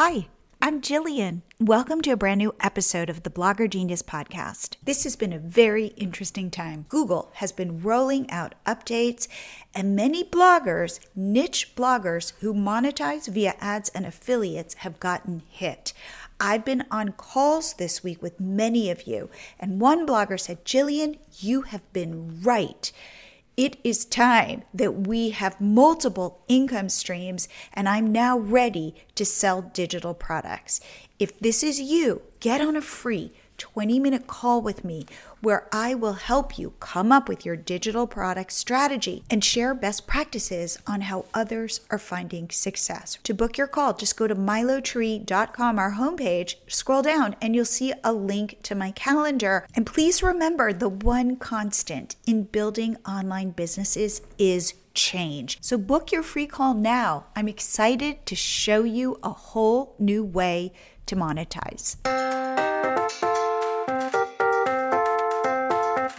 Hi, I'm Jillian. Welcome to a brand new episode of the Blogger Genius podcast. This has been a very interesting time. Google has been rolling out updates, and many bloggers, niche bloggers who monetize via ads and affiliates have gotten hit. I've been on calls this week with many of you, and one blogger said, Jillian, you have been right. It is time that we have multiple income streams, and I'm now ready to sell digital products. If this is you, get on a free 20-minute call with me where I will help you come up with your digital product strategy and share best practices on how others are finding success. To book your call, just go to milotree.com, our homepage, scroll down, and you'll see a link to my calendar. And please remember, the one constant in building online businesses is change. So book your free call now. I'm excited to show you a whole new way to monetize.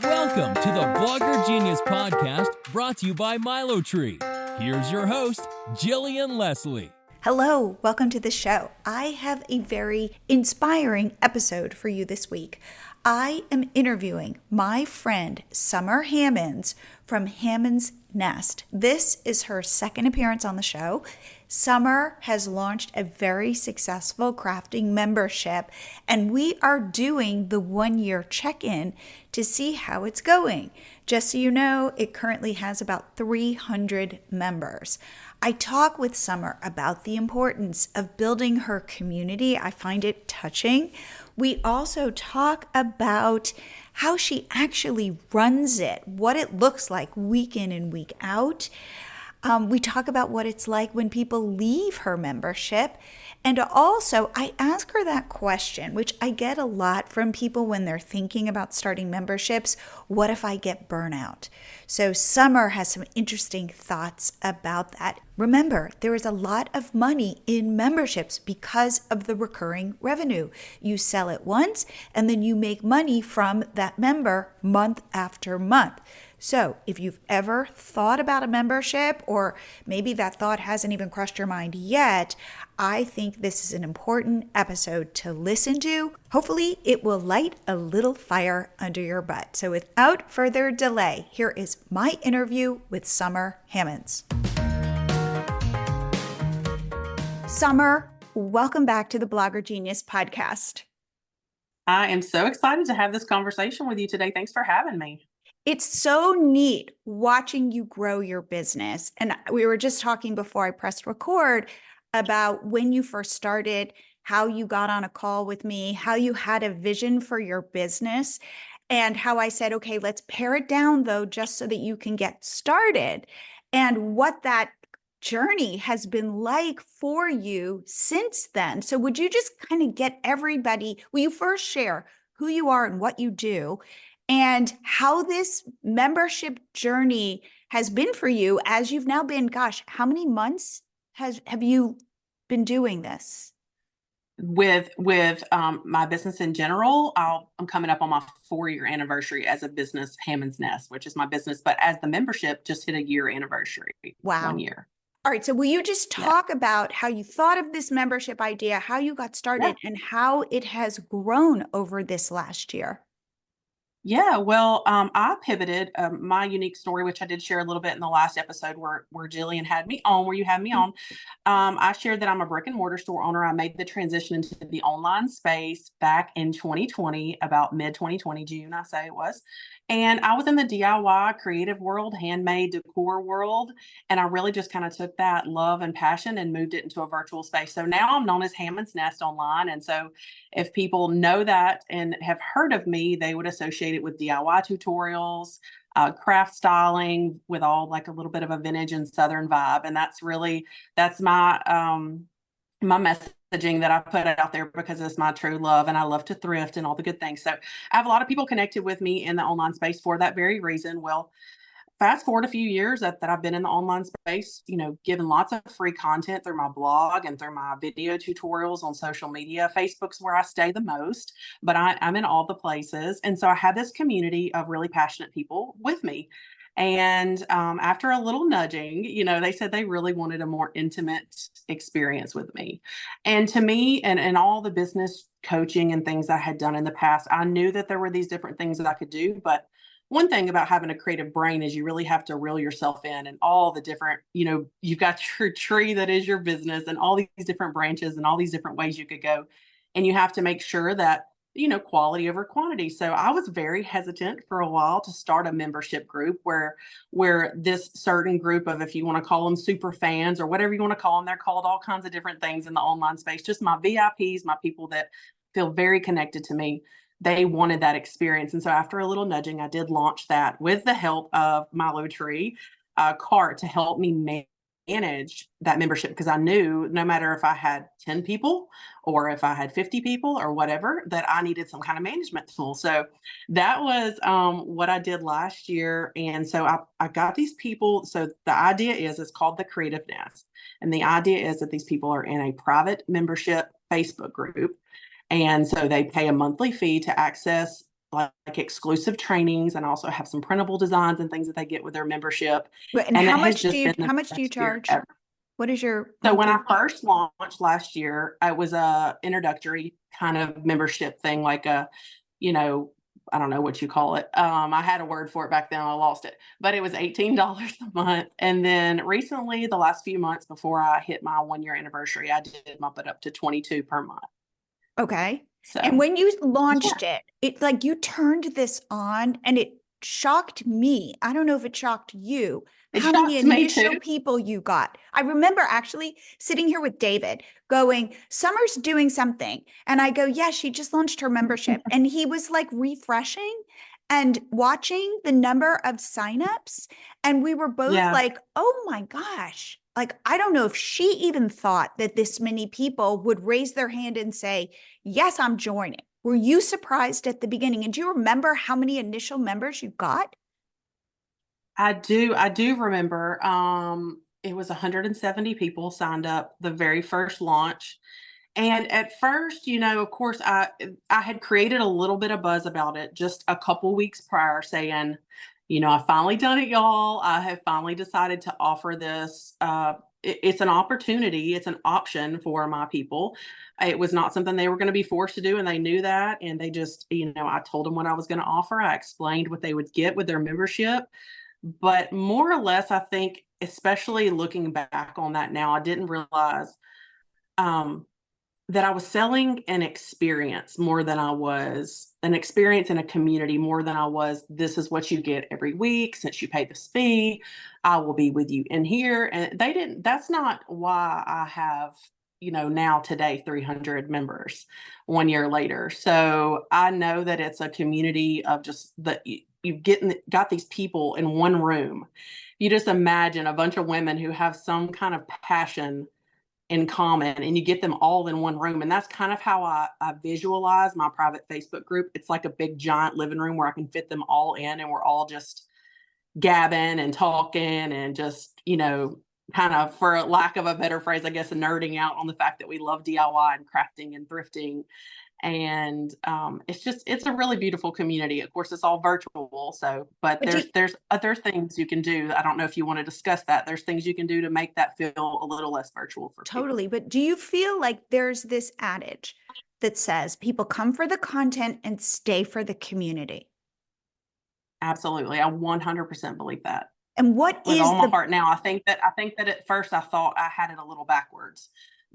Welcome to the Blogger Genius podcast, brought to you by MiloTree. Here's your host, Jillian Leslie. Hello, welcome to the show. I have a very inspiring episode for you this week. I am interviewing my friend Summer Hammonds from Hammond's Nest. This is her second appearance on the show. Summer has launched a very successful crafting membership, and we are doing the 1-year check-in to see how it's going. Just so you know, it currently has about 300 members. I talk with Summer about the importance of building her community. I find it touching. We also talk about how she actually runs it, what it looks like week in and week out. We talk about what it's like when people leave her membership. And also, I ask her that question, which I get a lot from people when they're thinking about starting memberships. What if I get burnout? So Summer has some interesting thoughts about that. Remember, there is a lot of money in memberships because of the recurring revenue. You sell it once, and then you make money from that member month after month. So if you've ever thought about a membership, or maybe that thought hasn't even crossed your mind yet, I think this is an important episode to listen to. Hopefully it will light a little fire under your butt. So without further delay, here is my interview with Summer Hammonds. Summer, welcome back to the Blogger Genius podcast. I am so excited to have this conversation with you today. Thanks for having me. It's so neat watching you grow your business. And we were just talking before I pressed record about when you first started, how you got on a call with me, how you had a vision for your business, and how I said, okay, let's pare it down though, just so that you can get started, and what that journey has been like for you since then. So would you just kind of get everybody, will you first share who you are and what you do, and how this membership journey has been for you as you've now been, gosh, how many months have you been doing this? With my business in general, I'm coming up on my 4-year anniversary as a business, Hammond's Nest, which is my business. But as the membership, just hit a year anniversary. Wow. 1 year. All right. So will you just talk about how you thought of this membership idea, how you got started, and how it has grown over this last year? Yeah, well, I pivoted my unique story, which I did share a little bit in the last episode where Jillian had me on, where you had me on. I shared that I'm a brick and mortar store owner. I made the transition into the online space back in 2020, about mid 2020, June, I say it was. And I was in the DIY creative world, handmade decor world. And I really just kind of took that love and passion and moved it into a virtual space. So now I'm known as Hammond's Nest online. And so if people know that and have heard of me, they would associate it with DIY tutorials, craft styling with all like a little bit of a vintage and Southern vibe. And that's my messaging that I put out there because it's my true love, and I love to thrift and all the good things. So I have a lot of people connected with me in the online space for that very reason. Well, fast forward a few years that I've been in the online space, giving lots of free content through my blog and through my video tutorials on social media. Facebook's where I stay the most, but I'm in all the places. And so I have this community of really passionate people with me. And after a little nudging, they said they really wanted a more intimate experience with me. And to me, and all the business coaching and things I had done in the past, I knew that there were these different things that I could do. But one thing about having a creative brain is you really have to reel yourself in and all the different, you've got your tree that is your business and all these different branches and all these different ways you could go. And you have to make sure that, quality over quantity. So I was very hesitant for a while to start a membership group where this certain group of, if you want to call them super fans or whatever you want to call them, they're called all kinds of different things in the online space, just my VIPs, my people that feel very connected to me. They wanted that experience. And so after a little nudging, I did launch that with the help of Milo Tree Cart to help me manage that membership, because I knew no matter if I had 10 people or if I had 50 people or whatever, that I needed some kind of management tool. So that was what I did last year. And so I got these people. So the idea is, it's called the Creative Nest. And the idea is that these people are in a private membership Facebook group. And so they pay a monthly fee to access like exclusive trainings, and also have some printable designs and things that they get with their membership. And And how it has much just do you been the how much do you best year charge? ever. What is your So when I monthly? first launched last year, it was a introductory kind of membership thing, like you know, I don't know what you call it. I had a word for it back then, I lost it, but it was $18 a month. And then recently, the last few months before I hit my 1 year anniversary, I did bump it up to 22 per month. Okay. And So when you yeah, launched it, it's like you turned this on and it shocked me. I don't know if it shocked you, it how many shocked me initial too. people you got. I remember actually sitting here with David going, Summer's doing something. And I go, yeah, she just launched her membership. And he was like refreshing and watching the number of signups. And we were both Yeah. like, oh my gosh. Like, I don't know if she even thought that this many people would raise their hand and say, yes, I'm joining. Were you surprised at the beginning? And do you remember how many initial members you got? I do remember, it was 170 people signed up the very first launch. And at first, of course, I had created a little bit of buzz about it just a couple weeks prior, saying, I finally done it, y'all. I have finally decided to offer this. It's an opportunity. It's an option for my people. It was not something they were going to be forced to do, and they knew that. And they just, I told them what I was going to offer. I explained what they would get with their membership. But more or less, I think, especially looking back on that now, I didn't realize um, that I was selling an experience more than I was an experience in a community, more than I was, this is what you get every week. Since you pay this fee, I will be with you in here. And that's not why I have, now today, 300 members 1 year later. So I know that it's a community of just that got these people in one room. You just imagine a bunch of women who have some kind of passion in common, and you get them all in one room. And that's kind of how I visualize my private Facebook group. It's like a big giant living room where I can fit them all in, and we're all just gabbing and talking and just, kind of, for lack of a better phrase, I guess, nerding out on the fact that we love DIY and crafting and thrifting. And it's a really beautiful community. Of course, it's all virtual. So, but But do, there's other things you can do. I don't know if you want to discuss that. There's things you can do to make that feel a little less virtual for people. totally. But do you feel like there's this adage that says people come for the content and stay for the community? Absolutely. I 100% believe that And what with all is my the, heart. Now, I think that at first I thought I had it a little backwards,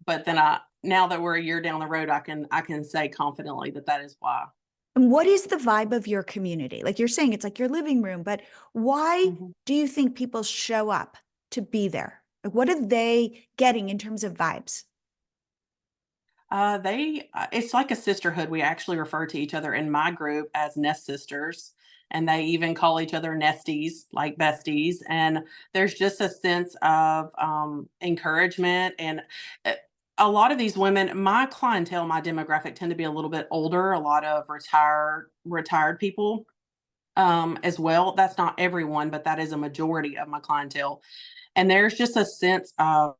but then now that we're a year down the road, I can say confidently that that is why. and what is the vibe of your community? Like you're saying, it's like your living room, but why Mhm. do you think people show up to be there? Like, what are they getting in terms of vibes? It's like a sisterhood. We actually refer to each other in my group as nest sisters, and they even call each other nesties, like besties. And there's just a sense of encouragement. And uh, a lot of these women, my clientele, my demographic, tend to be a little bit older. A lot of retired people as well. That's not everyone, but that is a majority of my clientele. And there's just a sense of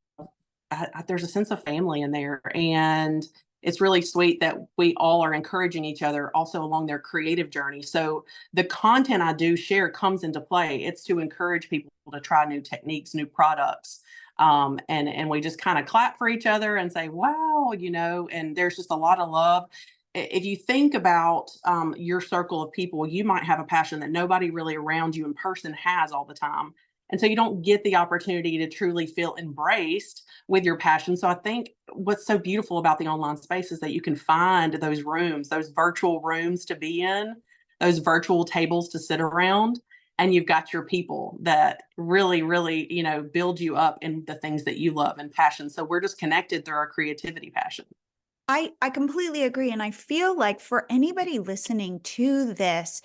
there's a sense of family in there. And it's really sweet that we all are encouraging each other also along their creative journey. So the content I do share comes into play. It's to encourage people to try new techniques, new products. And we just kind of clap for each other and say, wow, and there's just a lot of love. If you think about your circle of people, you might have a passion that nobody really around you in person has all the time. And so you don't get the opportunity to truly feel embraced with your passion. So I think what's so beautiful about the online space is that you can find those rooms, those virtual rooms to be in, those virtual tables to sit around, and you've got your people that really, really, build you up in the things that you love and passion. So we're just connected through our creativity passion. I completely agree. And I feel like for anybody listening to this,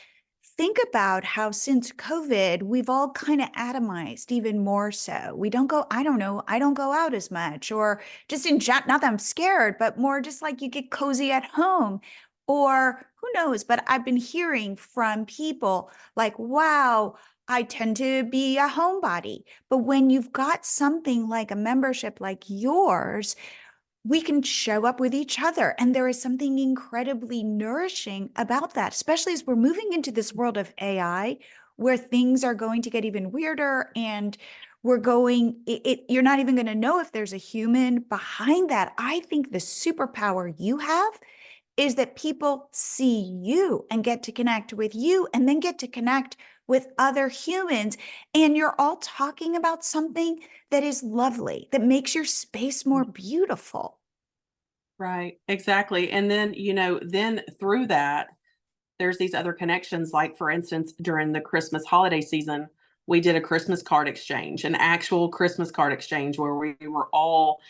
think about how since COVID, we've all kind of atomized even more so. We don't go, I don't know, I don't go out as much, or just not that I'm scared, but more just like you get cozy at home, or who knows. But I've been hearing from people like, wow, I tend to be a homebody. But when you've got something like a membership like yours, we can show up with each other. And there is something incredibly nourishing about that, especially as we're moving into this world of AI, where things are going to get even weirder. And you're not even going to know if there's a human behind that. I think the superpower you have is that people see you and get to connect with you and then get to connect with other humans. And you're all talking about something that is lovely, that makes your space more beautiful. Right, exactly. And then, then through that, there's these other connections. Like, for instance, during the Christmas holiday season, we did a Christmas card exchange, an actual Christmas card exchange where we were all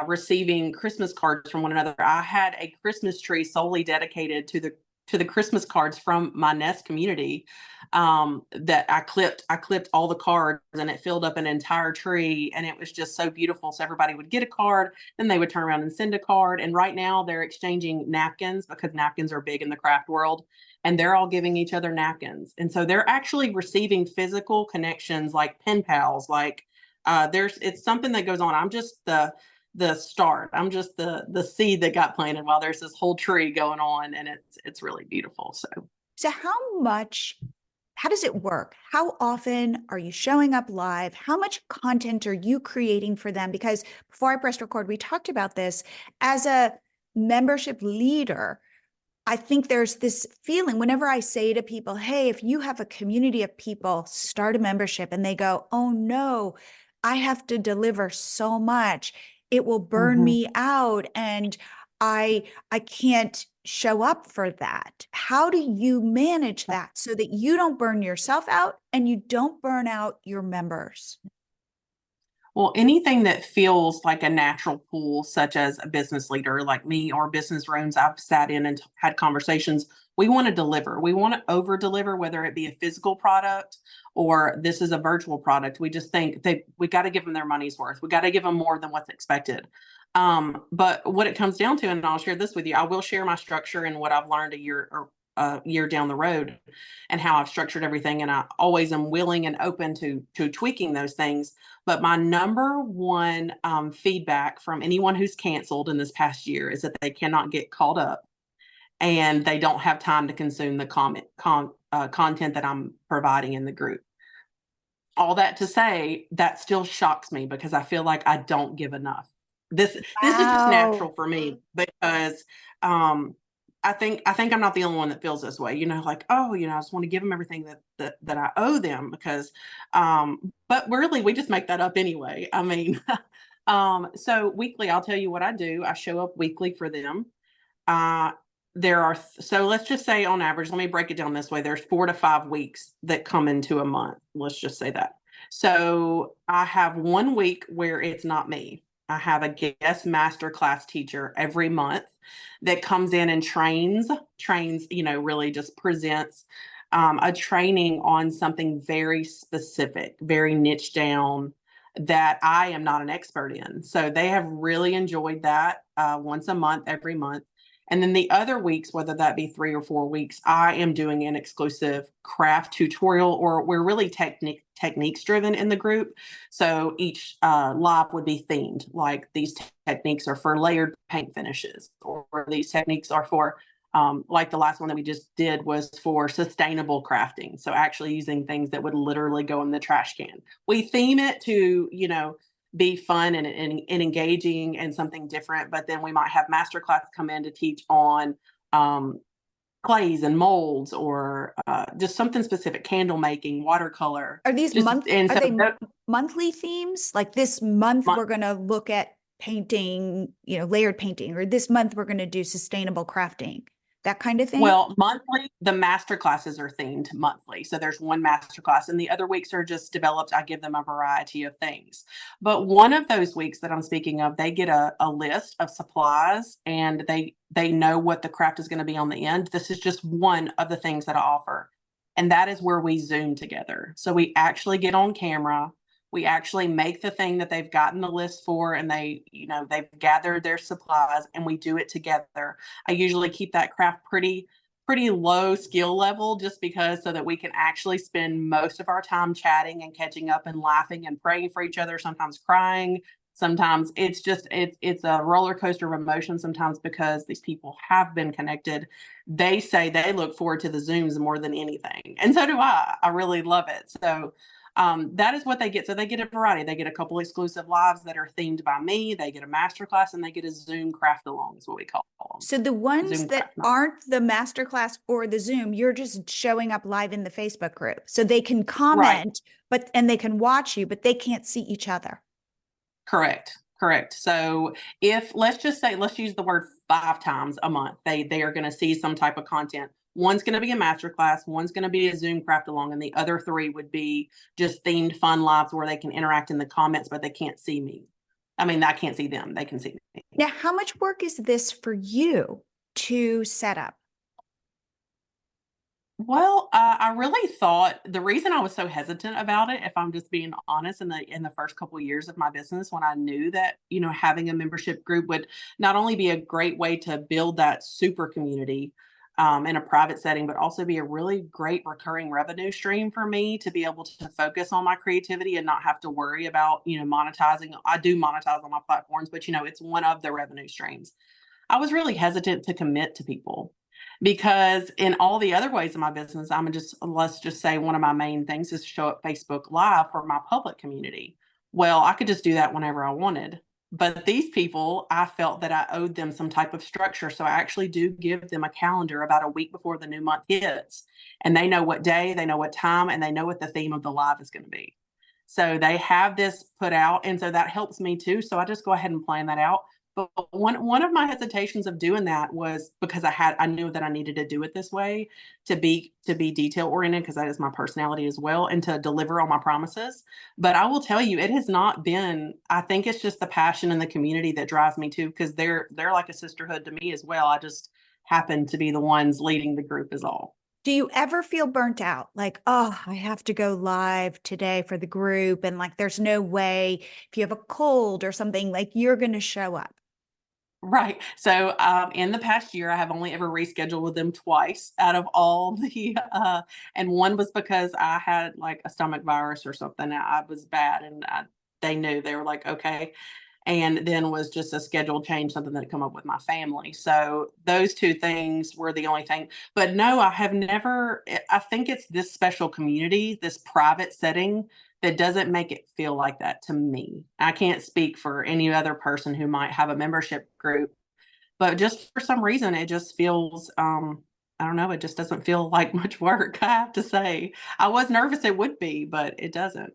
receiving Christmas cards from one another. I had a Christmas tree solely dedicated to the Christmas cards from my Nest community, that I clipped all the cards, and it filled up an entire tree, and it was just so beautiful. So everybody would get a card, then they would turn around and send a card. And right now they're exchanging napkins, because napkins are big in the craft world, and they're all giving each other napkins. And so they're actually receiving physical connections, like pen pals. Like, it's something that goes on. I'm just the start. I'm just the seed that got planted while there's this whole tree going on, and it's really beautiful. So how does it work? How often are you showing up live? How much content are you creating for them? Because before I pressed record, we talked about this. As a membership leader, I think there's this feeling whenever I say to people, hey, if you have a community of people, start a membership, and they go, oh no, I have to deliver so much. It will burn me out, and I can't show up for that. How do you manage that so that you don't burn yourself out and you don't burn out your members? Well, anything that feels like a natural pull, such as a business leader like me, or business rooms I've sat in and had conversations, we want to deliver. We want to over deliver, whether it be a physical product or this is a virtual product. We just think we got to give them their money's worth. We got to give them more than what's expected. But what it comes down to, and I'll share this with you, I will share my structure and what I've learned a year down the road, and how I've structured everything. And I always am willing and open to tweaking those things. But my number one feedback from anyone who's canceled in this past year is that they cannot get caught up, and they don't have time to consume the content that I'm providing in the group. All that to say, that still shocks me, because I feel like I don't give enough. This is just natural for me, because I think I'm not the only one that feels this way. Like, oh, I just want to give them everything that I owe them, because but really we just make that up anyway. I mean, so weekly, I'll tell you what I do. I show up weekly for them. So let's just say on average, let me break it down this way. There's 4 to 5 weeks that come into a month. Let's just say that. So I have 1 week where it's not me. I have a guest master class teacher every month that comes in and trains, really just presents a training on something very specific, very niche down, that I am not an expert in. So they have really enjoyed that once a month, every month. And then the other weeks, whether that be 3 or 4 weeks, I am doing an exclusive craft tutorial, or we're really techniques driven in the group. So each live would be themed, like these techniques are for layered paint finishes, or these techniques are for, like the last one that we just did was for sustainable crafting. So actually using things that would literally go in the trash can. We theme it to, be fun and engaging and something different. But then we might have masterclass come in to teach on clays and molds, or just something specific, candle making, watercolor. Are these monthly themes? Like this month we're going to look at painting, layered painting, or this month we're going to do sustainable crafting, that kind of thing? Well, monthly, the master classes are themed monthly. So there's one master class, and the other weeks are just developed. I give them a variety of things. But one of those weeks that I'm speaking of, they get a list of supplies, and they know what the craft is going to be on the end. This is just one of the things that I offer. And that is where we Zoom together. So we actually get on camera. We actually make the thing that they've gotten the list for, and they've gathered their supplies, and we do it together. I usually keep that craft pretty low skill level, just because so that we can actually spend most of our time chatting and catching up and laughing and praying for each other, sometimes crying. Sometimes it's a roller coaster of emotion sometimes, because these people have been connected. They say they look forward to the Zooms more than anything. And so do I. I really love it. So that is what they get. So they get a variety. They get a couple exclusive lives that are themed by me. They get a masterclass, and they get a Zoom craft along is what we call them. So the ones Zoom that aren't the masterclass or the Zoom, you're just showing up live in the Facebook group. So they can comment, and they can watch you, but they can't see each other. Correct. So let's use the word 5 times a month, they are going to see some type of content. One's going to be a masterclass, one's going to be a Zoom craft along, and the other 3 would be just themed fun lives where they can interact in the comments, but they can't see me. I mean, I can't see them. They can see me. Now, how much work is this for you to set up? Well, I really thought the reason I was so hesitant about it, if I'm just being honest, in the first couple of years of my business, when I knew that, having a membership group would not only be a great way to build that super community in a private setting, but also be a really great recurring revenue stream for me to be able to focus on my creativity and not have to worry about, monetizing. I do monetize on my platforms, but it's one of the revenue streams. I was really hesitant to commit to people, because in all the other ways of my business, let's just say one of my main things is to show up Facebook Live for my public community. Well, I could just do that whenever I wanted. But these people, I felt that I owed them some type of structure. So I actually do give them a calendar about a week before the new month hits. And they know what day, they know what time, and they know what the theme of the live is going to be. So they have this put out. And so that helps me too. So I just go ahead and plan that out. But one of my hesitations of doing that was because I knew that I needed to do it this way to be detail oriented, because that is my personality as well, and to deliver on my promises. But I will tell you, it has not been. I think it's just the passion and the community that drives me too, because they're like a sisterhood to me as well. I just happen to be the ones leading the group is all. Do you ever feel burnt out? Like, oh, I have to go live today for the group, and like there's no way, if you have a cold or something, like you're going to show up? Right. So in the past year, I have only ever rescheduled with them twice out of all the, and one was because I had like a stomach virus or something. I was bad, and they knew. They were like, okay. And then was just a schedule change, something that had come up with my family. So those 2 things were the only thing. But no, I have never, I think it's this special community, this private setting, that doesn't make it feel like that to me. I can't speak for any other person who might have a membership group, but just for some reason, it just feels, I don't know, it just doesn't feel like much work, I have to say. I was nervous it would be, but it doesn't.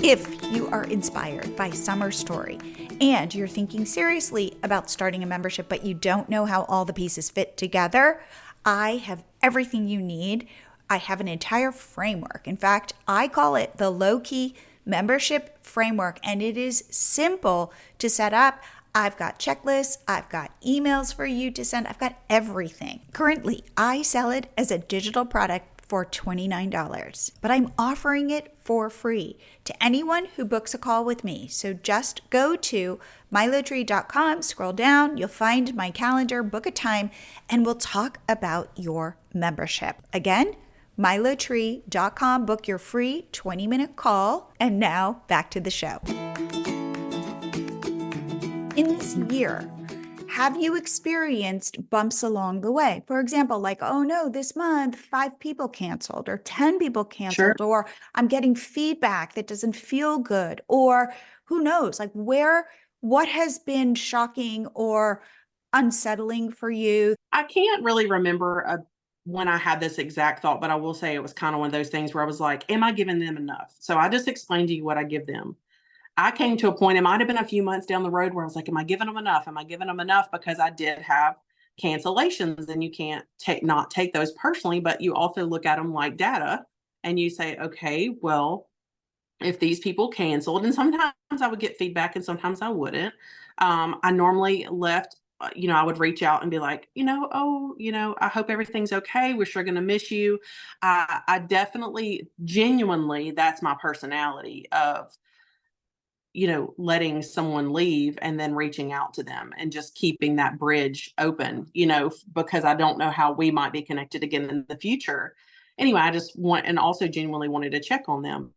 If you are inspired by Summer's story and you're thinking seriously about starting a membership, but you don't know how all the pieces fit together, I have everything you need. I have an entire framework. In fact, I call it the low-key membership framework, and it is simple to set up. I've got checklists, I've got emails for you to send, I've got everything. Currently, I sell it as a digital product for $29, but I'm offering it for free to anyone who books a call with me. So just go to milotree.com, scroll down, you'll find my calendar, book a time, and we'll talk about your membership. Again, milotree.com, book your free 20-minute call. And now back to the show. In this year, have you experienced bumps along the way? For example, like, oh no, this month 5 people canceled or 10 people canceled, Sure. or I'm getting feedback that doesn't feel good, or who knows, like what has been shocking or unsettling for you? I can't really remember when I had this exact thought, but I will say it was kind of one of those things where I was like, am I giving them enough? So I just explained to you what I give them. I came to a point, it might have been a few months down the road where I was like, am I giving them enough? Am I giving them enough? Because I did have cancellations, and you can't not take those personally, but you also look at them like data and you say, okay, well, if these people canceled, and sometimes I would get feedback and sometimes I wouldn't. I normally left, I would reach out and be like, I hope everything's okay. We're sure going to miss you. I definitely, genuinely, that's my personality of, letting someone leave and then reaching out to them and just keeping that bridge open, because I don't know how we might be connected again in the future. Anyway, I just want, and also genuinely wanted to check on them.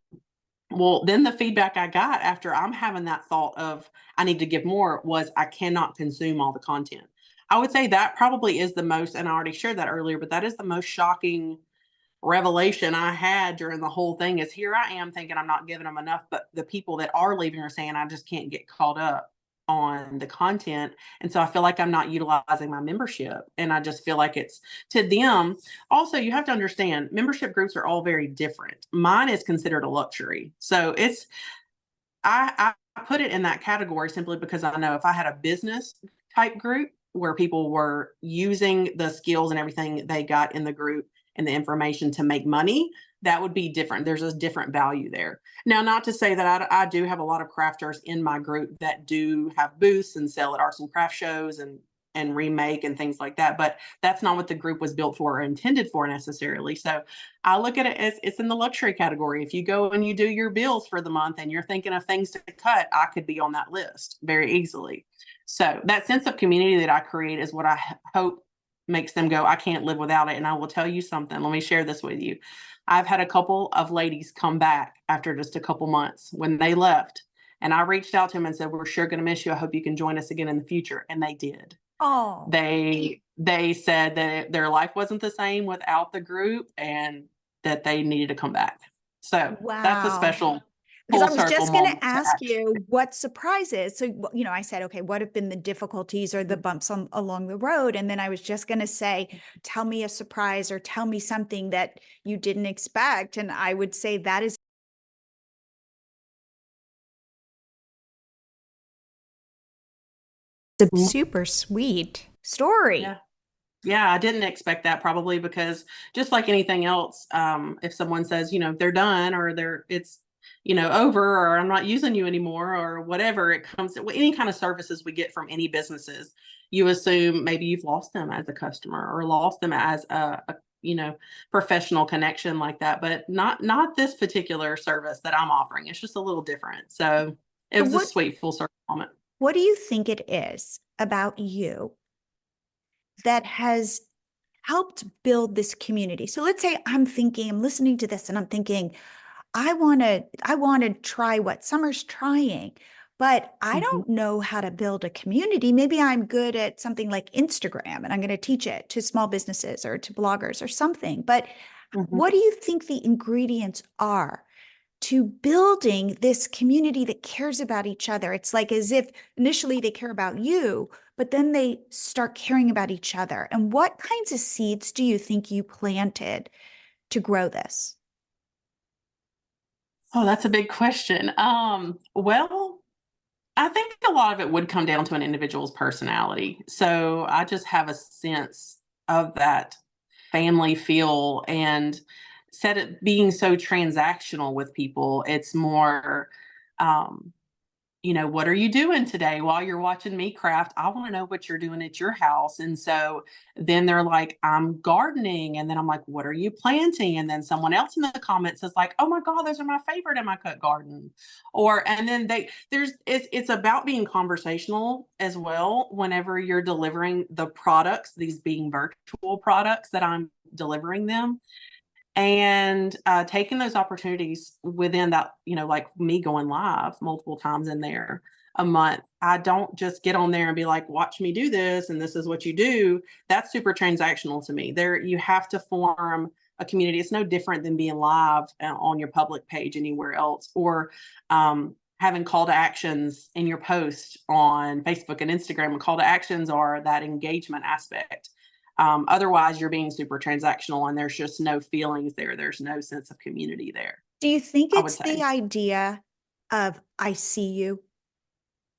Well, then the feedback I got after I'm having that thought of I need to give more was I cannot consume all the content. I would say that probably is the most, and I already shared that earlier, but that is the most shocking revelation I had during the whole thing is here I am thinking I'm not giving them enough, but the people that are leaving are saying I just can't get caught up on the content. And so I feel like I'm not utilizing my membership. And I just feel like it's to them. Also, you have to understand membership groups are all very different. Mine is considered a luxury. So I put it in that category simply because I know if I had a business type group where people were using the skills and everything they got in the group and the information to make money, that would be different. There's a different value there. Now, not to say that I do have a lot of crafters in my group that do have booths and sell at arts and craft shows and remake and things like that, but that's not what the group was built for or intended for necessarily. So I look at it as it's in the luxury category. If you go and you do your bills for the month and you're thinking of things to cut, I could be on that list very easily. So that sense of community that I create is what I hope makes them go, I can't live without it. And I will tell you something. Let me share this with you. I've had a couple of ladies come back after just a couple months when they left. And I reached out to them and said, we're sure going to miss you. I hope you can join us again in the future. And they did. Oh, They said that their life wasn't the same without the group and that they needed to come back. So that's a wow. special Because full I was circle just going moment to ask you what surprises. So, I said, okay, what have been the difficulties or the bumps along the road? And then I was just going to say, tell me a surprise or tell me something that you didn't expect. And I would say that is a super sweet story. Yeah. Yeah, I didn't expect that probably because just like anything else, if someone says, they're done or it's, over or I'm not using you anymore or whatever, it comes to any kind of services we get from any businesses, you assume maybe you've lost them as a customer or lost them as a professional connection like that, but not this particular service that I'm offering. It's just a little different. So it was a sweet full circle moment. What do you think it is about you that has helped build this community? So let's say I'm listening to this and I'm thinking, I want to try what Summer's trying, but I don't know how to build a community. Maybe I'm good at something like Instagram and I'm going to teach it to small businesses or to bloggers or something. But what do you think the ingredients are to building this community that cares about each other? It's like as if initially they care about you, but then they start caring about each other. And what kinds of seeds do you think you planted to grow this? Oh, that's a big question. Well, I think a lot of it would come down to an individual's personality. So I just have a sense of that family feel and said it being so transactional with people. It's more, what are you doing today while you're watching me craft? I want to know what you're doing at your house. And so then they're like, I'm gardening. And then I'm like, what are you planting? And then someone else in the comments is like, oh my God, those are my favorite in my cut garden. And then it's about being conversational as well whenever you're delivering the products, these being virtual products that I'm delivering them. And taking those opportunities within that, like me going live multiple times in there a month. I don't just get on there and be like, watch me do this and this is what you do. That's super transactional to me. There, you have to form a community. It's no different than being live on your public page anywhere else, or having call to actions in your post on Facebook and Instagram. And call to actions are that engagement aspect. Otherwise, you're being super transactional and there's just no feelings there. There's no sense of community there. Do you think it's the idea of I see you?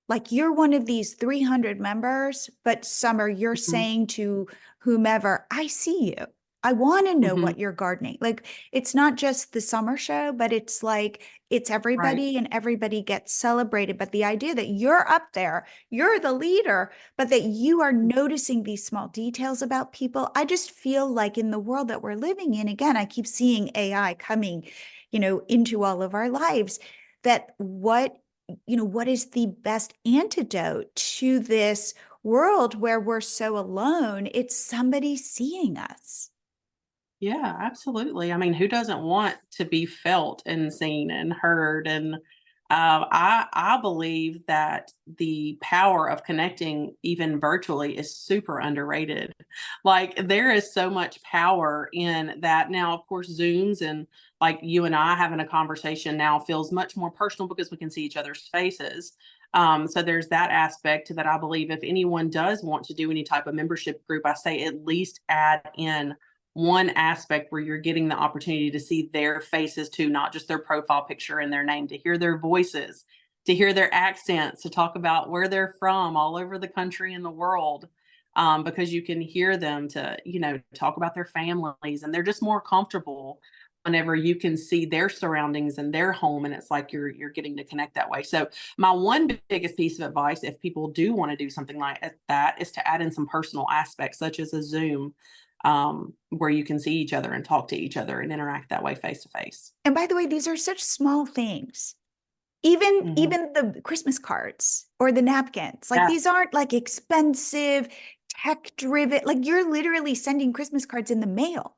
Like you're one of these 300 members, but Summer, you're saying to whomever, I see you. I want to know what you're gardening. Like it's not just the summer show, but it's like it's everybody and everybody gets celebrated. But the idea that you're up there, you're the leader, but that you are noticing these small details about people. I just feel like in the world that we're living in, again, I keep seeing AI coming, into all of our lives, that what is the best antidote to this world where we're so alone? It's somebody seeing us. Yeah, absolutely. I mean, who doesn't want to be felt and seen and heard? And I believe that the power of connecting even virtually is super underrated. Like there is so much power in that. Now, of course, Zooms and like you and I having a conversation now feels much more personal because we can see each other's faces. So there's that aspect that I believe if anyone does want to do any type of membership group, I say at least add in one aspect where you're getting the opportunity to see their faces too, not just their profile picture and their name, to hear their voices, to hear their accents, to talk about where they're from all over the country and the world, because you can hear them to, talk about their families, and they're just more comfortable whenever you can see their surroundings and their home, and it's like you're getting to connect that way. So my one biggest piece of advice, if people do want to do something like that, is to add in some personal aspects such as a Zoom, where you can see each other and talk to each other and interact that way face to face. And by the way, these are such small things. Even the Christmas cards or the napkins, like these aren't like expensive, tech driven, like you're literally sending Christmas cards in the mail.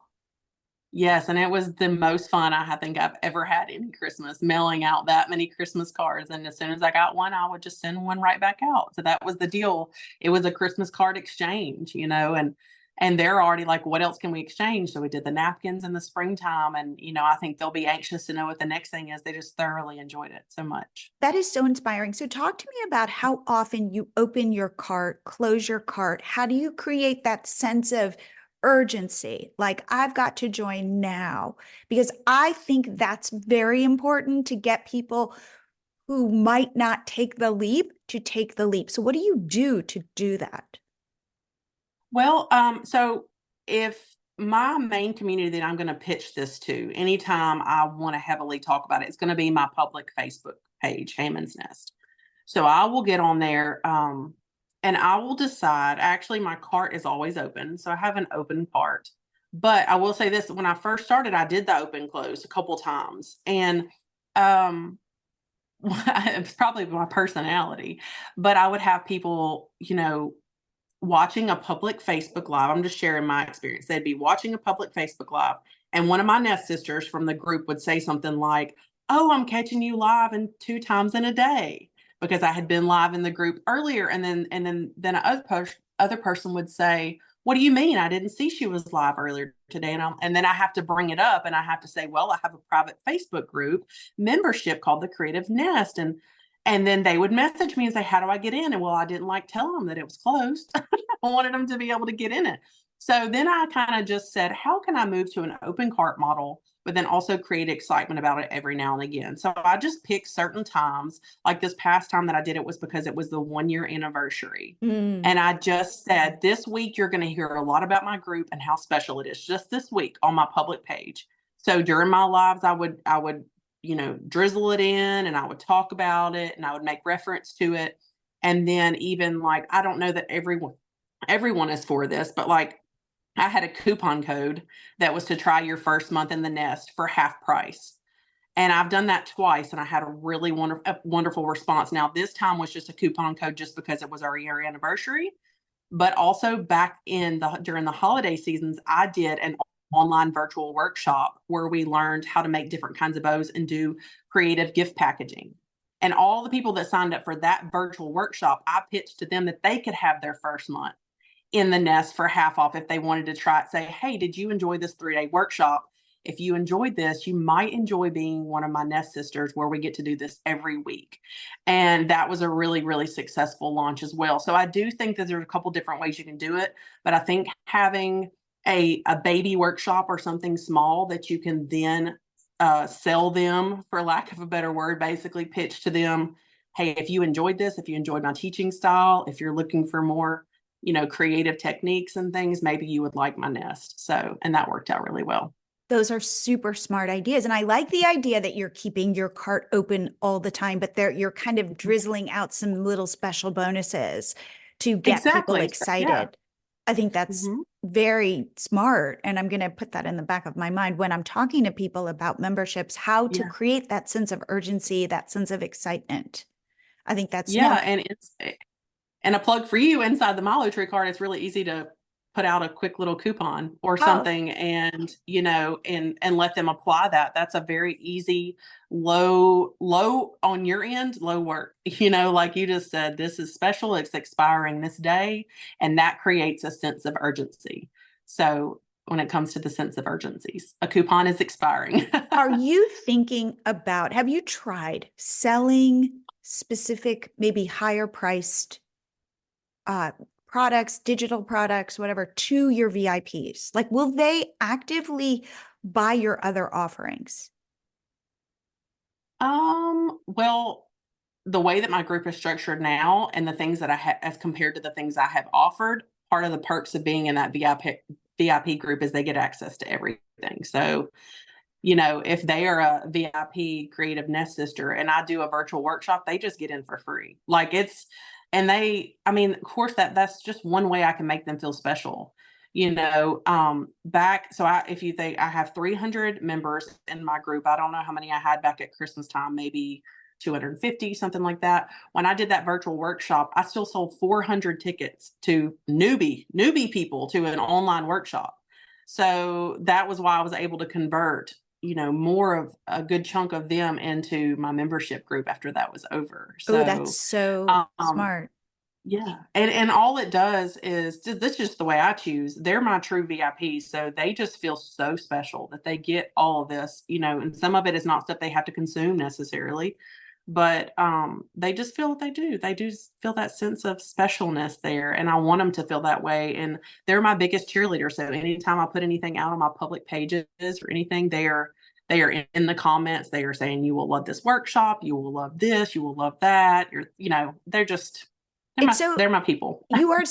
Yes, and it was the most fun I think I've ever had any Christmas, mailing out that many Christmas cards. And as soon as I got one, I would just send one right back out. So that was the deal. It was a Christmas card exchange, and they're already like, what else can we exchange? So we did the napkins in the springtime. And, I think they'll be anxious to know what the next thing is. They just thoroughly enjoyed it so much. That is so inspiring. So talk to me about how often you open your cart, close your cart. How do you create that sense of urgency? Like I've got to join now, because I think that's very important to get people who might not take the leap to take the leap. So what do you do to do that? Well, so if my main community that I'm going to pitch this to, anytime I want to heavily talk about it, it's going to be my public Facebook page, Hammond's Nest. So I will get on there, and I will decide. Actually, my cart is always open, so I have an open cart. But I will say this: when I first started, I did the open close a couple times, and it's probably my personality, but I would have people, watching a public Facebook Live. I'm just sharing my experience. They'd be watching a public Facebook Live, and one of my Nest sisters from the group would say something like, "Oh, I'm catching you live and 2 times in a day," because I had been live in the group earlier. And then other person would say, "What do you mean? I didn't see she was live earlier today." And then I have to bring it up, and I have to say, "Well, I have a private Facebook group membership called the Creative Nest." And then they would message me and say, "How do I get in?" And well, I didn't like telling them that it was closed. I wanted them to be able to get in it. So then I kind of just said, how can I move to an open cart model, but then also create excitement about it every now and again? So I just picked certain times. Like this past time that I did it was because it was the 1-year anniversary. And I just said, this week, you're going to hear a lot about my group and how special it is just this week on my public page. So during my lives, I would drizzle it in, and I would talk about it, and I would make reference to it. And then even like, I don't know that everyone is for this, but like I had a coupon code that was to try your first month in the nest for half price. And I've done that twice, and I had a really wonderful response. Now, this time was just a coupon code just because it was our year anniversary. But also back during the holiday seasons, I did an online virtual workshop where we learned how to make different kinds of bows and do creative gift packaging. And all the people that signed up for that virtual workshop, I pitched to them that they could have their first month in the nest for half off if they wanted to try it. Say, hey, did you enjoy this 3-day workshop? If you enjoyed this, you might enjoy being one of my nest sisters, where we get to do this every week. And that was a really, really successful launch as well. So I do think that there's a couple different ways you can do it, but I think having a baby workshop or something small that you can then sell them, for lack of a better word, basically pitch to them, hey, if you enjoyed this, if you enjoyed my teaching style, if you're looking for more creative techniques and things, maybe you would like my nest. So, and that worked out really well. Those are super smart ideas. And I like the idea that you're keeping your cart open all the time, but you're kind of drizzling out some little special bonuses to get people excited. Yeah. I think that's very smart. And I'm going to put that in the back of my mind when I'm talking to people about memberships, how to create that sense of urgency, that sense of excitement. I think that's and a plug for you, inside the Milo Tree card, it's really easy to put out a quick little coupon or something and let them apply that. That's a very easy, low on your end, low work, like you just said, this is special. It's expiring this day. And that creates a sense of urgency. So when it comes to the sense of urgencies, a coupon is expiring. Are you thinking about, have you tried selling specific, maybe higher priced products, digital products, whatever, to your VIPs? Like, will they actively buy your other offerings? Well, the way that my group is structured now, and the things that I have, as compared to the things I have offered, part of the perks of being in that VIP group is they get access to everything. So, if they are a VIP creative nest sister and I do a virtual workshop, they just get in for free. Like of course that's just one way I can make them feel special, if you think, I have 300 members in my group. I don't know how many I had back at Christmas time, maybe 250, something like that. When I did that virtual workshop, I still sold 400 tickets to newbie people to an online workshop. So that was why I was able to convert more of a good chunk of them into my membership group after that was over. So that's so smart. Yeah. And all it does is, this is just the way I choose. They're my true VIPs. So they just feel so special that they get all of this, and some of it is not stuff they have to consume necessarily, but they just feel what they do. They do feel that sense of specialness there. And I want them to feel that way. And they're my biggest cheerleader. So anytime I put anything out on my public pages or anything, they are in the comments. They are saying, you will love this workshop. You will love this. You will love that. They're my people. You are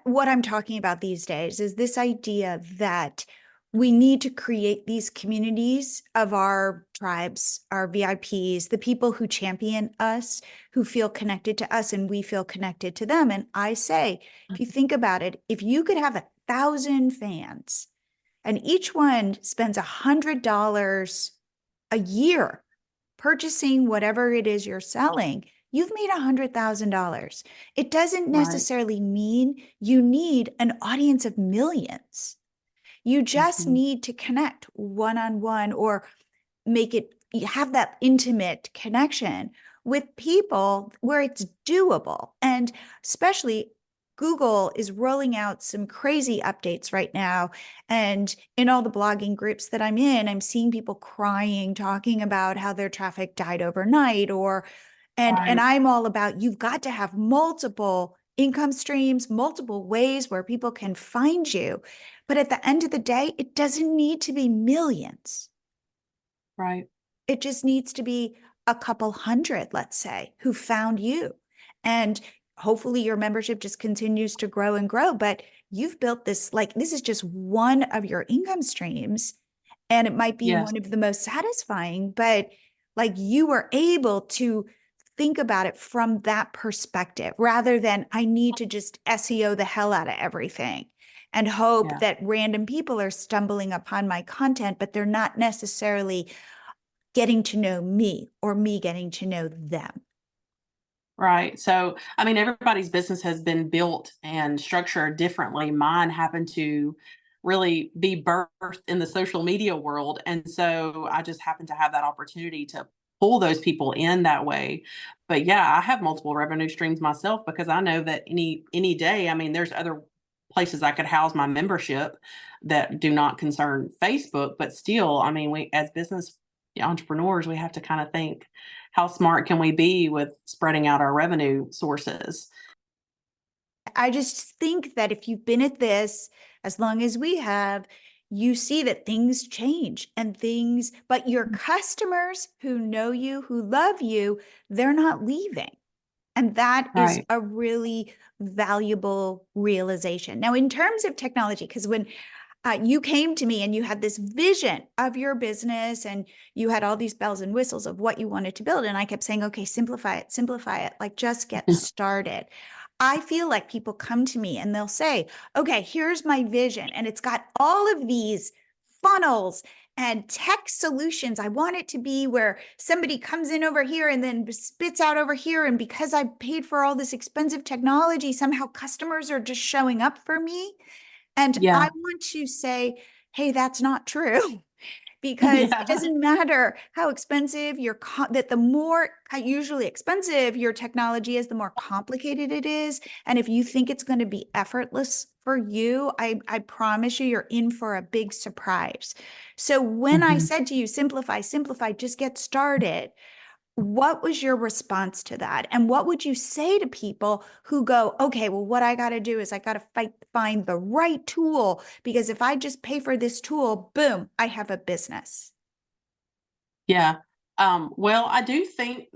what I'm talking about these days is this idea that we need to create these communities of our tribes, our VIPs, the people who champion us, who feel connected to us, and we feel connected to them. And I say, if you think about it, if you could have 1,000 fans and each one spends $100 a year purchasing whatever it is you're selling, you've made $100,000. It doesn't necessarily mean you need an audience of millions. You just need to connect one-on-one, or have that intimate connection with people where it's doable. And especially Google is rolling out some crazy updates right now. And in all the blogging groups that I'm in, I'm seeing people crying, talking about how their traffic died overnight, and I'm all about, you've got to have multiple income streams, multiple ways where people can find you. But at the end of the day, it doesn't need to be millions. Right. It just needs to be a couple hundred, let's say, who found you. And hopefully your membership just continues to grow and grow. But you've built this, this is just one of your income streams. and it might be Yes. one of the most satisfying, but like you were able to think about it from that perspective rather than I need to just SEO the hell out of everything and hope Yeah. that random people are stumbling upon my content, but they're not necessarily getting to know me or me getting to know them. Right. So, I mean, everybody's business has been built and structured differently. Mine happened to really be birthed in the social media world. And so I just happened to have that opportunity to pull those people in that way. But yeah, I have multiple revenue streams myself because I know that any day, I mean, there's other places I could house my membership that do not concern Facebook, but still, I mean, we as business entrepreneurs, we have to kind of think, how smart can we be with spreading out our revenue sources? I just think that if you've been at this as long as we have, you see that things change and things, but your customers who know you, who love you, they're not leaving. And that is Right. a really valuable realization. Now, in terms of technology, because when you came to me and you had this vision of your business and you had all these bells and whistles of what you wanted to build. And I kept saying, okay, simplify it, like just get started. I feel like people come to me and they'll say, okay, here's my vision. And it's got all of these funnels and tech solutions. I want it to be where somebody comes in over here and then spits out over here. And because I paid for all this expensive technology, somehow customers are just showing up for me. And I Yeah. want to say, hey, that's not true. Because it Yeah. doesn't matter how expensive that the more usually expensive your technology is, the more complicated it is. And if you think it's going to be effortless for you, I promise you, you're in for a big surprise. So when I Mhm. said to you, simplify, just get started, what was your response to that? And what would you say to people who go, okay, well, what I got to do is I got to find the right tool because if I just pay for this tool, boom, I have a business. Yeah. Well, I do think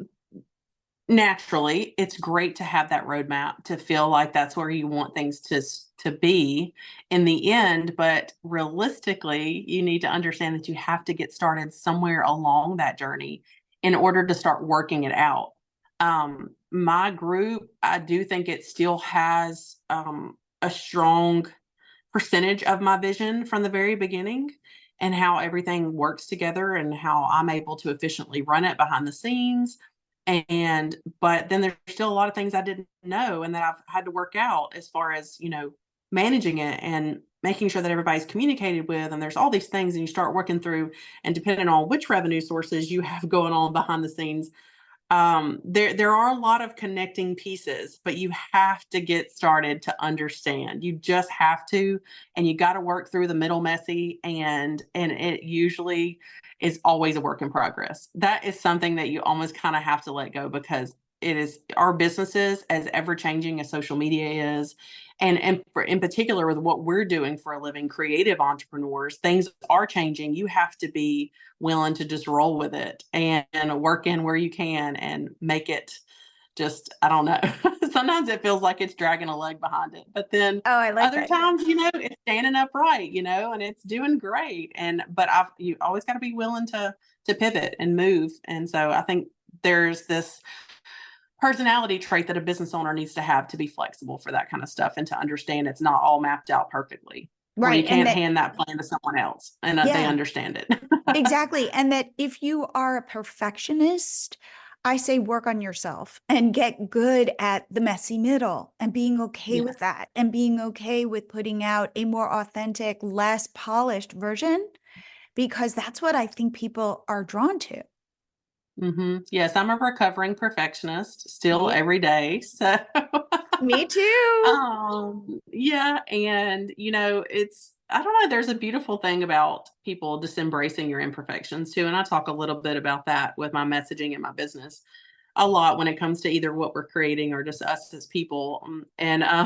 naturally it's great to have that roadmap to feel like that's where you want things to be in the end, but realistically you need to understand that you have to get started somewhere along that journey in order to start working it out. My group, I do think it still has a strong percentage of my vision from the very beginning and how everything works together and how I'm able to efficiently run it behind the scenes. And but then there's still a lot of things I didn't know and that I've had to work out as far as, managing it and making sure that everybody's communicated with. And there's all these things and you start working through, and depending on which revenue sources you have going on behind the scenes, there are a lot of connecting pieces, but you have to get started to understand. You just have to, and you got to work through the middle messy, and it usually is always a work in progress. That is something that you almost kind of have to let go because it is our businesses as ever changing as social media is, and in particular with what we're doing for a living, creative entrepreneurs, things are changing. You have to be willing to just roll with it and work in where you can and make it just, I don't know. Sometimes it feels like it's dragging a leg behind it, but then Oh, I like other that. times, it's standing upright, and it's doing great. But you always got to be willing to pivot and move. And so I think there's this personality trait that a business owner needs to have to be flexible for that kind of stuff and to understand it's not all mapped out perfectly, where you Right. And can't that, hand that plan to someone else and they yeah, understand it. exactly. And that if you are a perfectionist, I say work on yourself and get good at the messy middle and being okay with Yes. that and being okay with putting out a more authentic, less polished version, because that's what I think people are drawn to. Yes, I'm a recovering perfectionist still Yeah, every day. So, me too. yeah. And, I don't know, there's a beautiful thing about people just embracing your imperfections too. And I talk a little bit about that with my messaging and my business a lot when it comes to either what we're creating or just us as people. And I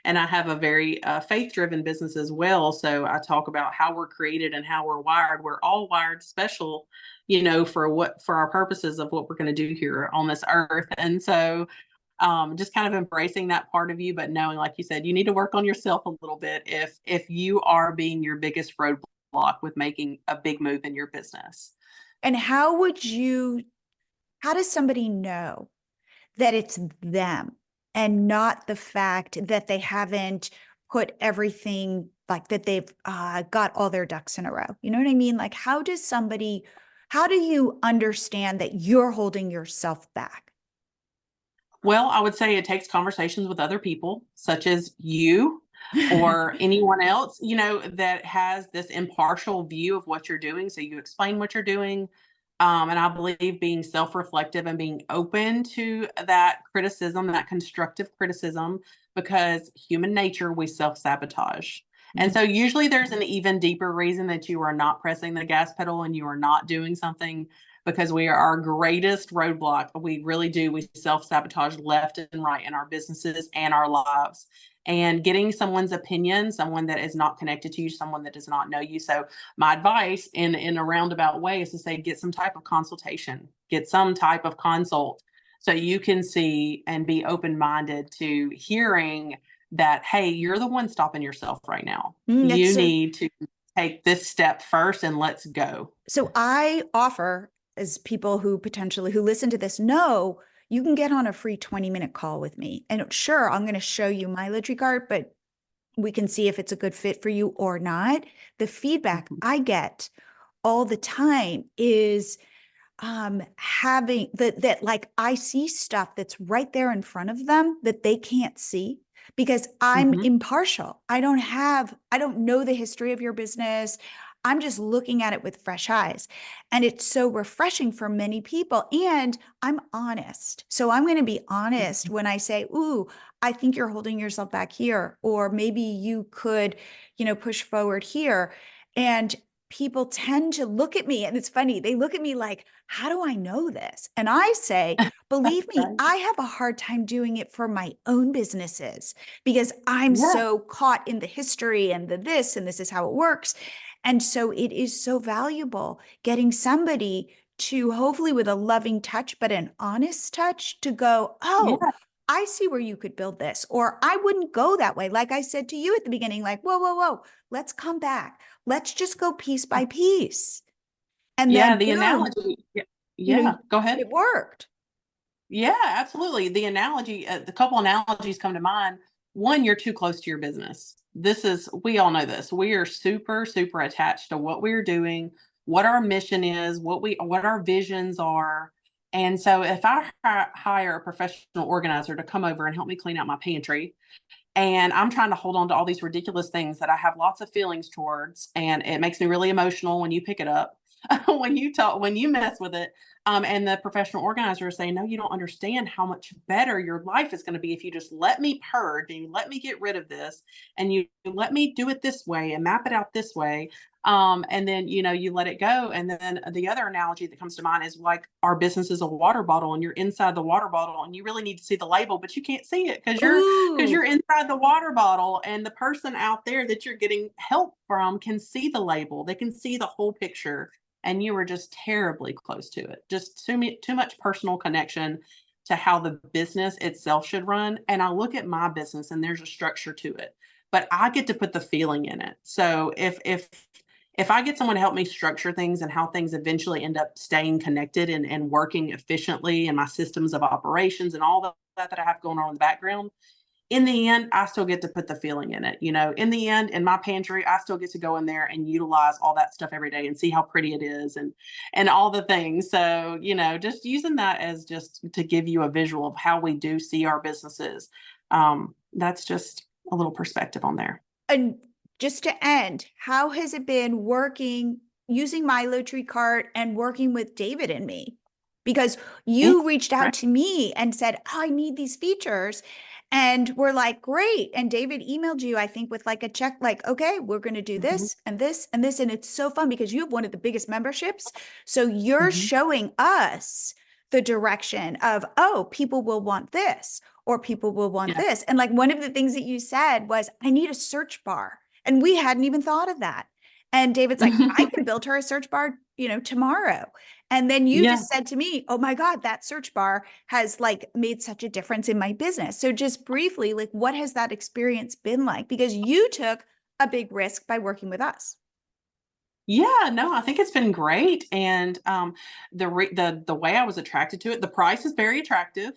have a very faith-driven business as well. So I talk about how we're created and how we're wired. We're all wired special, for our purposes of what we're going to do here on this earth. And so just kind of embracing that part of you, but knowing, like you said, you need to work on yourself a little bit if you are being your biggest roadblock roadblock with making a big move in your business. And how does somebody know that it's them and not the fact that they haven't put everything, like that they've got all their ducks in a row? You know what I mean? Like, how do you understand that you're holding yourself back? Well, I would say it takes conversations with other people, such as you or anyone else, that has this impartial view of what you're doing. So you explain what you're doing. And I believe being self-reflective and being open to that criticism, that constructive criticism, because human nature, we self-sabotage. And so usually there's an even deeper reason that you are not pressing the gas pedal and you are not doing something, because we are our greatest roadblock. We really do. We self-sabotage left and right in our businesses and our lives. And getting someone's opinion, someone that is not connected to you, someone that does not know you. So my advice in a roundabout way is to say, get some type of consultation, get some type of consult, so you can see and be open-minded to hearing that, hey, you're the one stopping yourself right now. You need to take this step first and let's go. So I offer, as people who listen to this know, you can get on a free 20-minute call with me. And sure, I'm going to show you my Liturgy card, but we can see if it's a good fit for you or not. The feedback I get all the time is having that like I see stuff that's right there in front of them that they can't see because I'm impartial. I don't know the history of your business. I'm just looking at it with fresh eyes. And it's so refreshing for many people. And I'm honest. So I'm going to be honest when I say, ooh, I think you're holding yourself back here, or maybe you could, push forward here. And people tend to look at me, and it's funny. They look at me like, how do I know this? And I say, believe me, I have a hard time doing it for my own businesses because I'm so caught in the history and the this, and this is how it works. And so it is so valuable getting somebody to, hopefully with a loving touch, but an honest touch, to go, oh, I see where you could build this, or I wouldn't go that way. Like I said to you at the beginning, like, whoa, let's come back. Let's just go piece by piece. And then the boom, analogy. Go ahead. It worked. Yeah, absolutely. The analogy, the couple analogies come to mind. One, you're too close to your business. We all know this. We are super, super attached to what we're doing, what our mission is, what our visions are. And so if I hire a professional organizer to come over and help me clean out my pantry, and I'm trying to hold on to all these ridiculous things that I have lots of feelings towards, and it makes me really emotional when you pick it up, when you mess with it. And the professional organizer is saying, no, you don't understand how much better your life is going to be if you just let me purge and you let me get rid of this and you let me do it this way and map it out this way. And then, you let it go. And then the other analogy that comes to mind is like our business is a water bottle and you're inside the water bottle and you really need to see the label, but you can't see it because you're inside the water bottle, and the person out there that you're getting help from can see the label. They can see the whole picture. And you were just terribly close to it. Just too much personal connection to how the business itself should run. And I look at my business and there's a structure to it, but I get to put the feeling in it. So if I get someone to help me structure things and how things eventually end up staying connected and working efficiently, and my systems of operations and all that I have going on in the background, in the end, I still get to put the feeling in it. In the end, in my pantry, I still get to go in there and utilize all that stuff every day and see how pretty it is and all the things. So, just using that as just to give you a visual of how we do see our businesses. That's just a little perspective on there. And just to end, how has it been working using my Liturgy card and working with David and me? Because you reached out to me and said, oh, I need these features. And we're like, great. And David emailed you, I think, with like a check, like, okay, we're going to do this and this and this. And it's so fun because you have one of the biggest memberships. So you're showing us the direction of, oh, people will want this, or people will want this. And like one of the things that you said was, I need a search bar. And we hadn't even thought of that. And David's like, I can build her a search bar, tomorrow. And then you just said to me, oh my God, that search bar has like made such a difference in my business. So just briefly, like, what has that experience been like? Because you took a big risk by working with us. Yeah, no, I think it's been great, and the way I was attracted to it, the price is very attractive,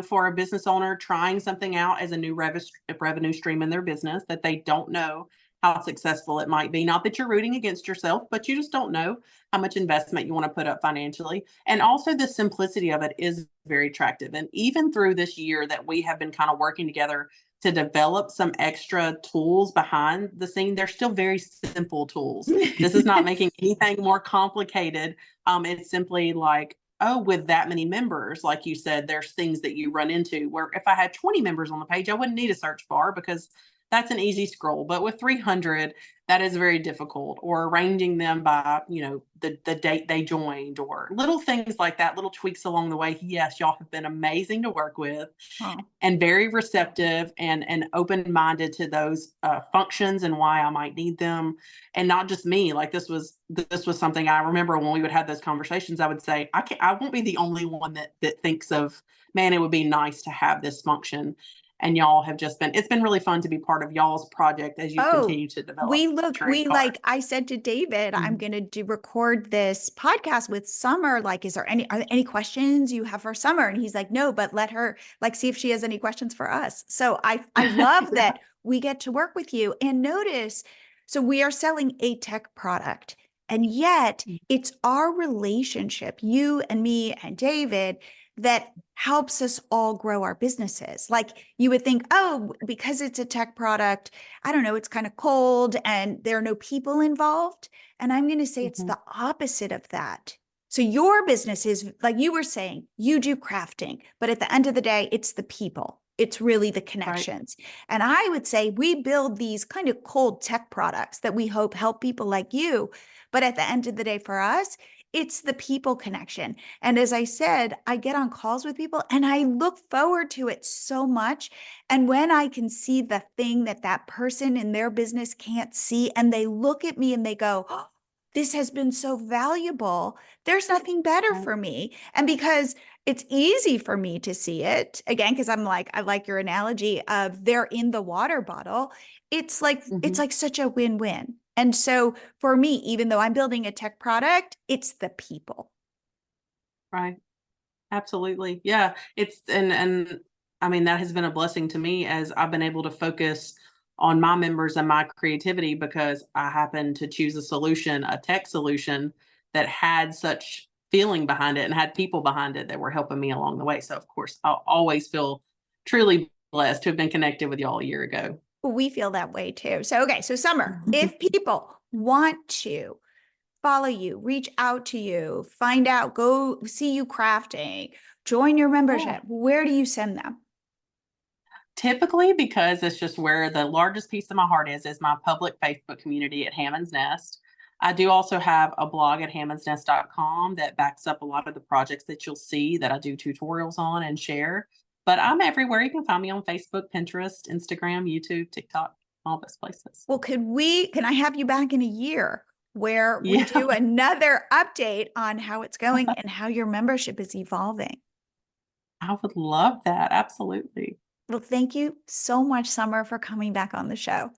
for a business owner trying something out as a new revenue stream in their business that they don't know how successful it might be. Not that you're rooting against yourself, but you just don't know how much investment you want to put up financially. And also the simplicity of it is very attractive. And even through this year that we have been kind of working together to develop some extra tools behind the scene, they're still very simple tools. This is not making anything more complicated. It's simply like, oh, with that many members, like you said, there's things that you run into where if I had 20 members on the page, I wouldn't need a search bar because that's an easy scroll. But with 300, that is very difficult. Or arranging them by, the date they joined, or little things like that, little tweaks along the way. Yes, y'all have been amazing to work with, Oh. and very receptive and open-minded to those functions and why I might need them. And not just me, like this was something I remember when we would have those conversations. I would say, I won't be the only one that thinks of, man, it would be nice to have this function. And y'all have it's been really fun to be part of y'all's project as you continue to develop. I said to David, I'm going to record this podcast with Summer. Like, are there any questions you have for Summer? And he's like, no, but let her see if she has any questions for us. So I love that we get to work with you. And notice, so we are selling a tech product, and yet it's our relationship, you and me and David, that helps us all grow our businesses. Like, you would think, oh, because it's a tech product, I don't know, it's kind of cold and there are no people involved. And I'm going to say it's the opposite of that. So your business is, like you were saying, you do crafting, but at the end of the day, it's the people. It's really the connections. Right. And I would say we build these kind of cold tech products that we hope help people like you. But at the end of the day, for us, it's the people connection. And as I said, I get on calls with people and I look forward to it so much. And when I can see the thing that person in their business can't see, and they look at me and they go, oh, this has been so valuable, there's nothing better for me. And because it's easy for me to see it, again, because I'm like, I like your analogy of they're in the water bottle. It's like, it's like such a win-win. And so for me, even though I'm building a tech product, it's the people. Right. Absolutely. Yeah. And I mean, that has been a blessing to me as I've been able to focus on my members and my creativity, because I happened to choose a tech solution that had such feeling behind it and had people behind it that were helping me along the way. So of course, I'll always feel truly blessed to have been connected with y'all a year ago. We feel that way too. So, okay. So Summer, if people want to follow you, reach out to you, find out, go see you crafting, join your membership, where do you send them? Typically, because it's just where the largest piece of my heart is my public Facebook community at Hammond's Nest. I do also have a blog at hammondsnest.com that backs up a lot of the projects that you'll see that I do tutorials on and share. But I'm everywhere. You can find me on Facebook, Pinterest, Instagram, YouTube, TikTok, all those places. Well, can I have you back in a year where we do another update on how it's going and how your membership is evolving? I would love that. Absolutely. Well, thank you so much, Summer, for coming back on the show.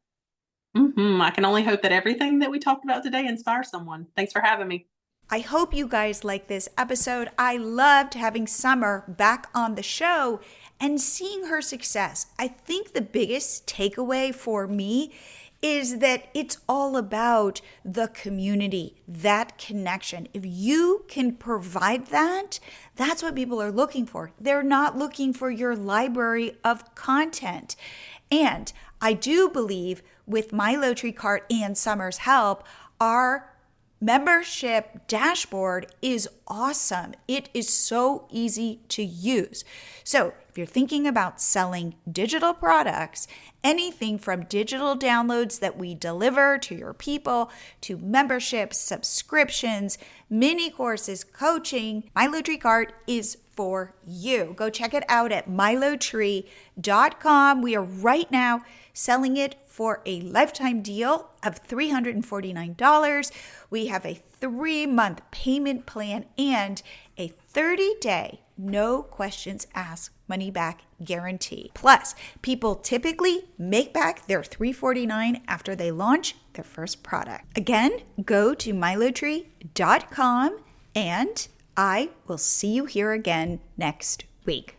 I can only hope that everything that we talked about today inspires someone. Thanks for having me. I hope you guys like this episode. I loved having Summer back on the show and seeing her success. I think the biggest takeaway for me is that it's all about the community, that connection. If you can provide that, that's what people are looking for. They're not looking for your library of content. And I do believe with MiloTree Cart and Summer's help, our membership dashboard is awesome. It is so easy to use. So if you're thinking about selling digital products, anything from digital downloads that we deliver to your people, to memberships, subscriptions, mini courses, coaching, MiloTree Cart is for you. Go check it out at milotree.com. We are right now selling it for a lifetime deal of $349. We have a 3-month payment plan and a 30-day no questions asked money back guarantee. Plus, people typically make back their $349 after they launch their first product. Again, go to milotree.com and I will see you here again next week.